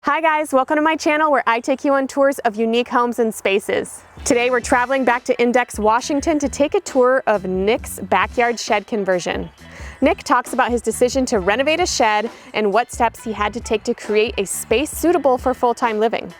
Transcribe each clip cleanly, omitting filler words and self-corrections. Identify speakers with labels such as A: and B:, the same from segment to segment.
A: Hi guys, welcome to my channel where I take you on tours of unique homes and spaces. Today we're traveling back to Index, Washington to take a tour of Nick's backyard shed conversion. Nick talks about his decision to renovate a shed and what steps he had to take to create a space suitable for full-time living.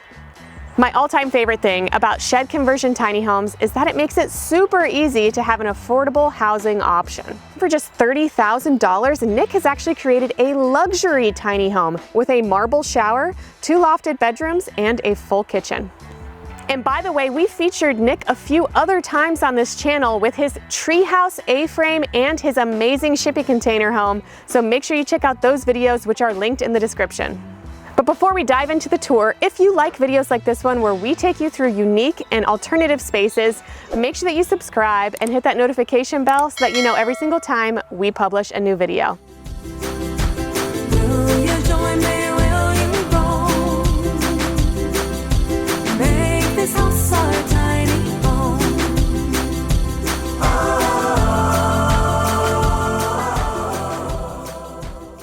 A: My all-time favorite thing about shed conversion tiny homes is that it makes it super easy to have an affordable housing option. For just $30,000, Nick has actually created a luxury tiny home with a marble shower, 2 lofted bedrooms, and a full kitchen. And by the way, we featured Nick a few other times on this channel with his treehouse A-frame and his amazing shipping container home, so make sure you check out those videos, which are linked in the description. But before we dive into the tour, if you like videos like this one where we take you through unique and alternative spaces, make sure that you subscribe and hit that notification bell so that you know every single time we publish a new video.
B: Will you join me? Will you roll? Make this house our tiny home.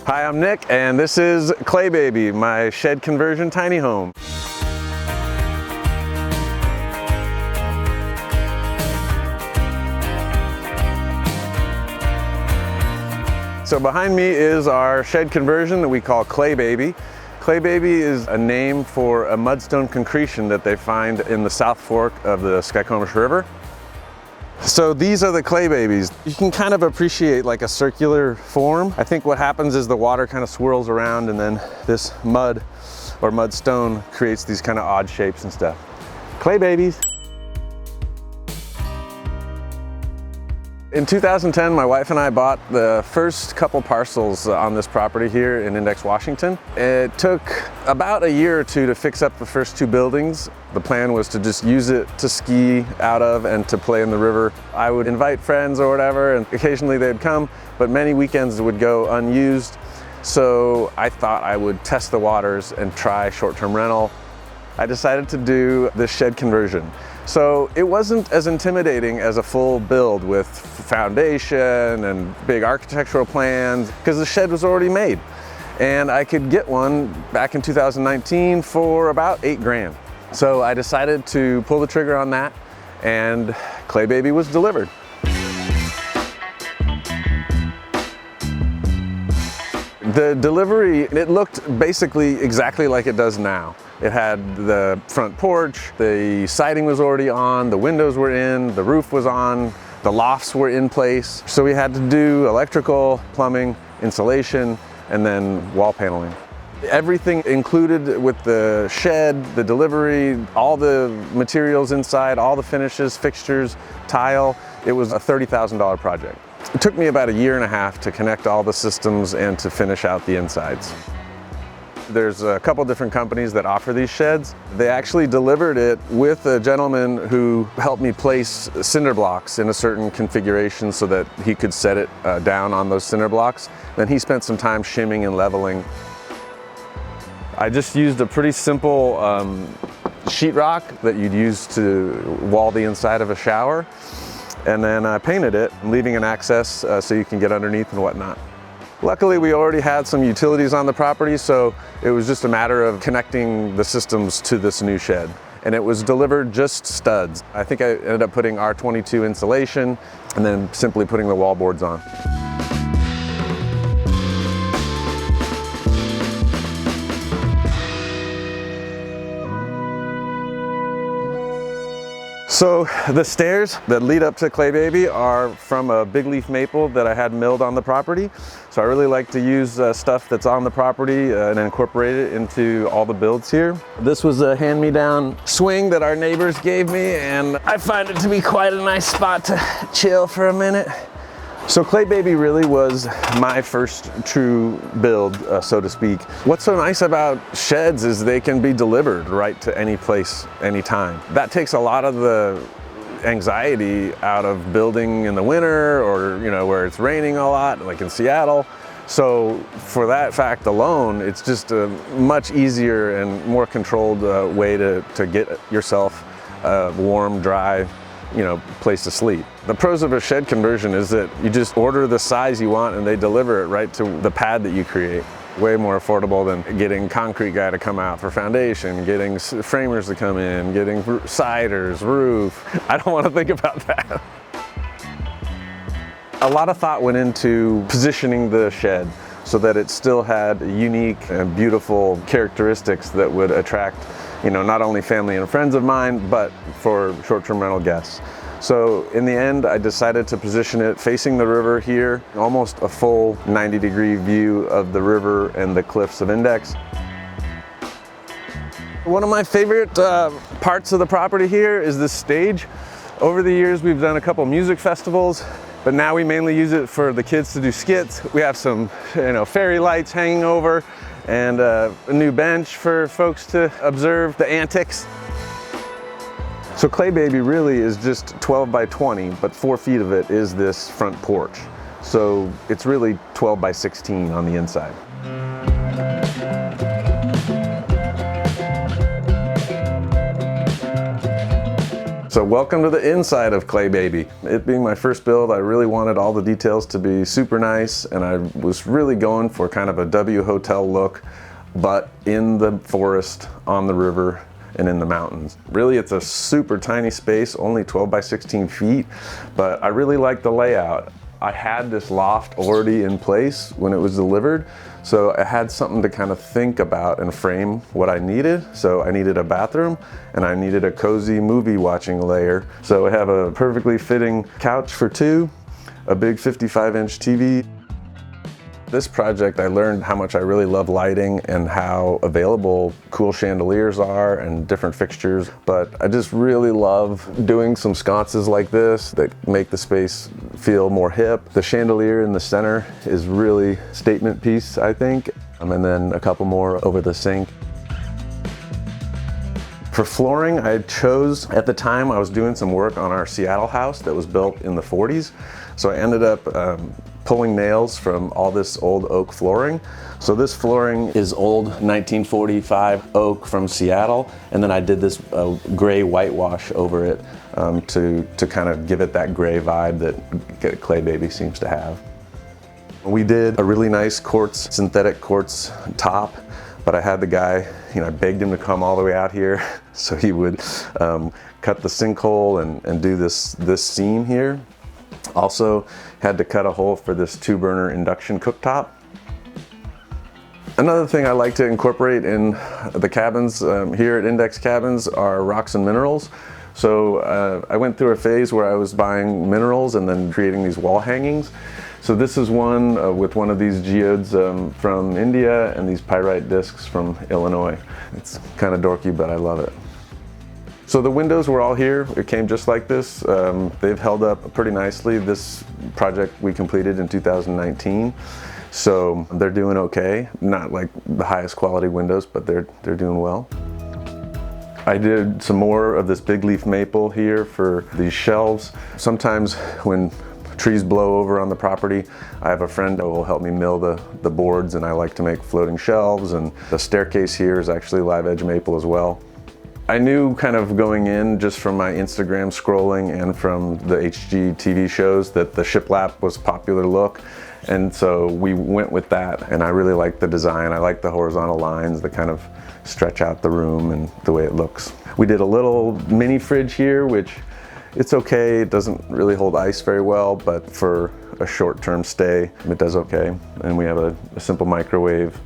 C: Hi, I'm Nick, and this is Clay Baby, my shed conversion tiny home. So behind me is our shed conversion that we call Clay Baby. Clay Baby is a name for a mudstone concretion that they find in the South Fork of the Skykomish River. So these are the Clay Babies. You can kind of appreciate like a circular form. I think what happens is the water kind of swirls around and then this mud or mudstone creates these kind of odd shapes and stuff. Clay Babies. In 2010, my wife and I bought the first couple parcels on this property here in Index, Washington. It took about a year or two to fix up the first 2 buildings. The plan was to just use it to ski out of and to play in the river. I would invite friends or whatever, and occasionally they'd come, but many weekends would go unused. So I thought I would test the waters and try short-term rental. I decided to do this shed conversion. So it wasn't as intimidating as a full build with foundation and big architectural plans because the shed was already made. And I could get one back in 2019 for about $8 grand. So I decided to pull the trigger on that, and Clay Baby was delivered. The delivery, it looked basically exactly like it does now. It had the front porch, the siding was already on, the windows were in, the roof was on, the lofts were in place. So we had to do electrical, plumbing, insulation, and then wall paneling. Everything included with the shed, the delivery, all the materials inside, all the finishes, fixtures, tile. It was a $30,000 project. It took me about a year and a half to connect all the systems and to finish out the insides. There's a couple different companies that offer these sheds. They actually delivered it with a gentleman who helped me place cinder blocks in a certain configuration so that he could set it down on those cinder blocks. Then he spent some time shimming and leveling. I just used a pretty simple sheetrock that you'd use to wall the inside of a shower. And then I painted it, leaving an access so you can get underneath and whatnot. Luckily, we already had some utilities on the property, so it was just a matter of connecting the systems to this new shed. And it was delivered just studs. I think I ended up putting R22 insulation and then simply putting the wall boards on. So the stairs that lead up to Clay Baby are from a big leaf maple that I had milled on the property. So I really like to use stuff that's on the property and incorporate it into all the builds here. This was a hand-me-down swing that our neighbors gave me, and I find it to be quite a nice spot to chill for a minute. So Clay Baby really was my first true build, so to speak. What's so nice about sheds is they can be delivered right to any place, anytime. That takes a lot of the anxiety out of building in the winter or, where it's raining a lot, like in Seattle. So for that fact alone, it's just a much easier and more controlled way to get yourself warm, dry, place to sleep. The pros of a shed conversion is that you just order the size you want and they deliver it right to the pad that you create. Way more affordable than getting concrete guy to come out for foundation, getting framers to come in, getting siders, roof. I don't want to think about that. A lot of thought went into positioning the shed so that it still had unique and beautiful characteristics that would attract, not only family and friends of mine, but for short-term rental guests. So in the end, I decided to position it facing the river here, almost a full 90-degree view of the river and the cliffs of Index. One of my favorite parts of the property here is this stage. Over the years, we've done a couple music festivals, but now we mainly use it for the kids to do skits. We have some, fairy lights hanging over and a new bench for folks to observe the antics. So Clay Baby really is just 12 by 20, but 4 feet of it is this front porch. So it's really 12 by 16 on the inside. So welcome to the inside of Clay Baby. It being my first build, I really wanted all the details to be super nice, and I was really going for kind of a W hotel look, but in the forest, on the river, and in the mountains. Really, it's a super tiny space, only 12 by 16 feet, but I really like the layout. I had this loft already in place when it was delivered, so I had something to kind of think about and frame what I needed. So I needed a bathroom and I needed a cozy movie watching layer. So I have a perfectly fitting couch for 2, a big 55-inch TV. This project, I learned how much I really love lighting and how available cool chandeliers are and different fixtures. But I just really love doing some sconces like this that make the space feel more hip. The chandelier in the center is really a statement piece, I think. And then a couple more over the sink. For flooring, I chose, at the time I was doing some work on our Seattle house that was built in the 40s. So I ended up pulling nails from all this old oak flooring. So this flooring is old 1945 oak from Seattle, and then I did this gray whitewash over it to kind of give it that gray vibe that Clay Baby seems to have. We did a really nice quartz, synthetic quartz top, but I had the guy, I begged him to come all the way out here so he would cut the sinkhole and do this seam here. Also had to cut a hole for this 2-burner induction cooktop. Another thing I like to incorporate in the cabins here at Index Cabins are rocks and minerals. So I went through a phase where I was buying minerals and then creating these wall hangings. So this is one with one of these geodes from India and these pyrite discs from Illinois. It's kind of dorky, but I love it. So the windows were all here. It came just like this. They've held up pretty nicely. This project we completed in 2019. So they're doing okay. Not like the highest quality windows, but they're doing well. I did some more of this big leaf maple here for these shelves. Sometimes when trees blow over on the property, I have a friend who will help me mill the boards, and I like to make floating shelves, and the staircase here is actually live edge maple as well. I knew kind of going in just from my Instagram scrolling and from the HGTV shows that the shiplap was a popular look, and so we went with that, and I really like the design. I like the horizontal lines that kind of stretch out the room and the way it looks. We did a little mini fridge here, which it's okay. It doesn't really hold ice very well, but for a short-term stay, it does okay. And we have a simple microwave,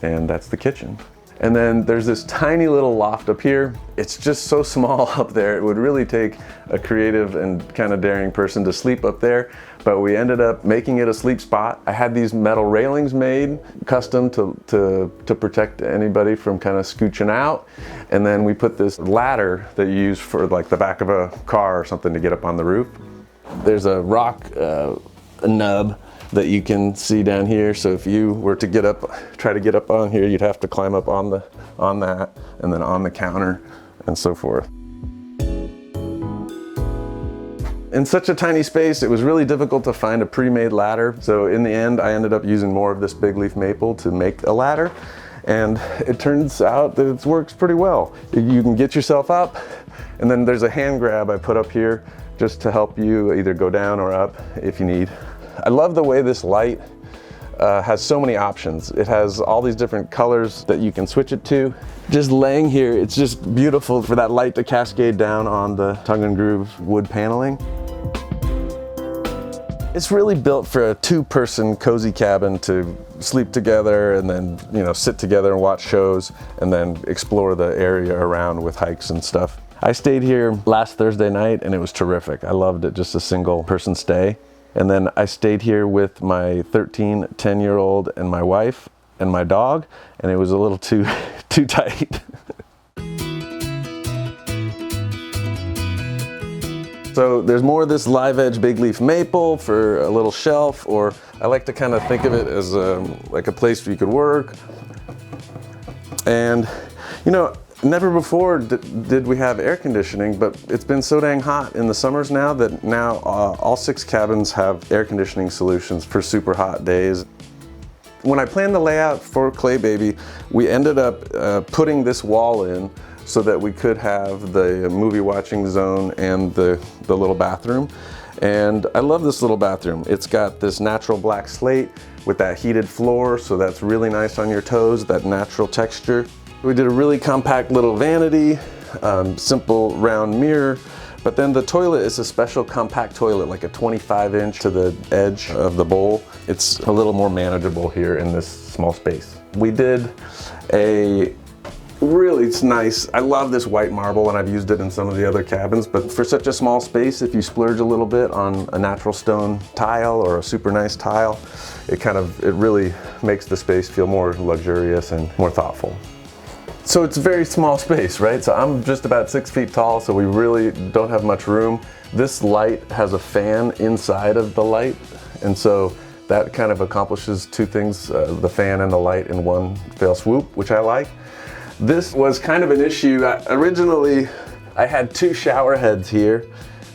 C: and that's the kitchen. And then there's this tiny little loft up here. It's just so small up there. It would really take a creative and kind of daring person to sleep up there, but we ended up making it a sleep spot. I had these metal railings made custom to protect anybody from kind of scooching out. And then we put this ladder that you use for like the back of a car or something to get up on the roof. There's a rock nub that you can see down here. So if you were to try to get up on here, you'd have to climb up on that and then on the counter and so forth. In such a tiny space, it was really difficult to find a pre-made ladder. So in the end, I ended up using more of this big leaf maple to make a ladder. And it turns out that it works pretty well. You can get yourself up, and then there's a hand grab I put up here just to help you either go down or up if you need. I love the way this light has so many options. It has all these different colors that you can switch it to. Just laying here, it's just beautiful for that light to cascade down on the tongue and groove wood paneling. It's really built for a two-person cozy cabin to sleep together and then, you know, sit together and watch shows and then explore the area around with hikes and stuff. I stayed here last Thursday night and it was terrific. I loved it, just a single person stay. And then I stayed here with my 13, 10-year-old and my wife and my dog, and it was a little too tight. So there's more of this live edge big leaf maple for a little shelf, or I like to kind of think of it as like a place where you could work. And you know, never before did we have air conditioning, but it's been so dang hot in the summers now that now all 6 cabins have air conditioning solutions for super hot days. When I planned the layout for Clay Baby, we ended up putting this wall in so that we could have the movie watching zone and the little bathroom. And I love this little bathroom. It's got this natural black slate with that heated floor, so that's really nice on your toes, that natural texture. We did a really compact little vanity, simple round mirror, but then the toilet is a special compact toilet, like a 25-inch to the edge of the bowl. It's a little more manageable here in this small space. We did a really, it's nice. I love this white marble and I've used it in some of the other cabins, but for such a small space, if you splurge a little bit on a natural stone tile or a super nice tile, it really makes the space feel more luxurious and more thoughtful. So it's a very small space, right? So I'm just about 6 feet tall, so we really don't have much room. This light has a fan inside of the light, and so that kind of accomplishes 2 things, the fan and the light in one fell swoop, which I like. This was kind of an issue. Originally, I had 2 shower heads here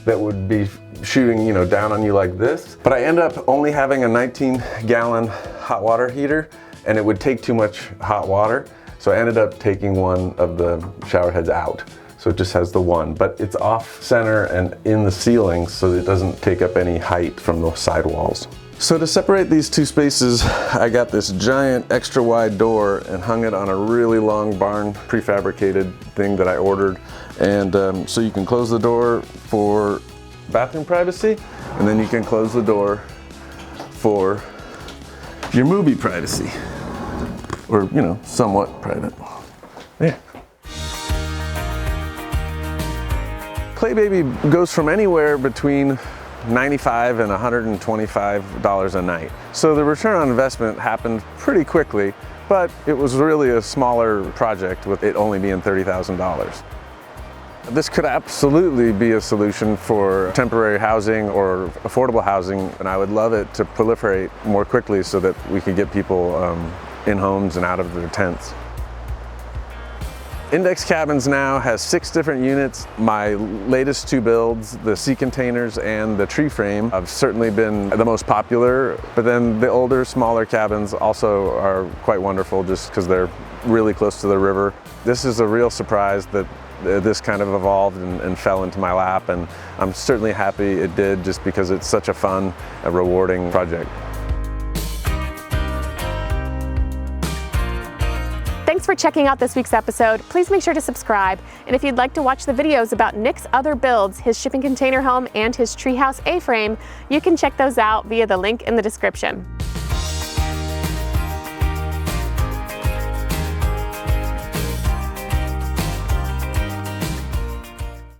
C: that would be shooting, you know, down on you like this, but I ended up only having a 19-gallon hot water heater, and it would take too much hot water. So I ended up taking one of the shower heads out. So it just has the one, but it's off center and in the ceiling so it doesn't take up any height from the side walls. So to separate these 2 spaces, I got this giant extra wide door and hung it on a really long barn prefabricated thing that I ordered. And so you can close the door for bathroom privacy, and then you can close the door for your movie privacy. Or, you know, somewhat private. Yeah. Clay Baby goes from anywhere between $95 and $125 a night. So the return on investment happened pretty quickly, but it was really a smaller project with it only being $30,000. This could absolutely be a solution for temporary housing or affordable housing, and I would love it to proliferate more quickly so that we could get people in homes and out of their tents. Index Cabins now has 6 different units. My latest 2 builds, the sea containers and the tree frame, have certainly been the most popular, but then the older, smaller cabins also are quite wonderful just because they're really close to the river. This is a real surprise that this kind of evolved and fell into my lap, and I'm certainly happy it did just because it's such a fun, rewarding project.
A: Thanks for checking out this week's episode. Please make sure to subscribe. And if you'd like to watch the videos about Nick's other builds, his shipping container home and his treehouse A-frame, you can check those out via the link in the description.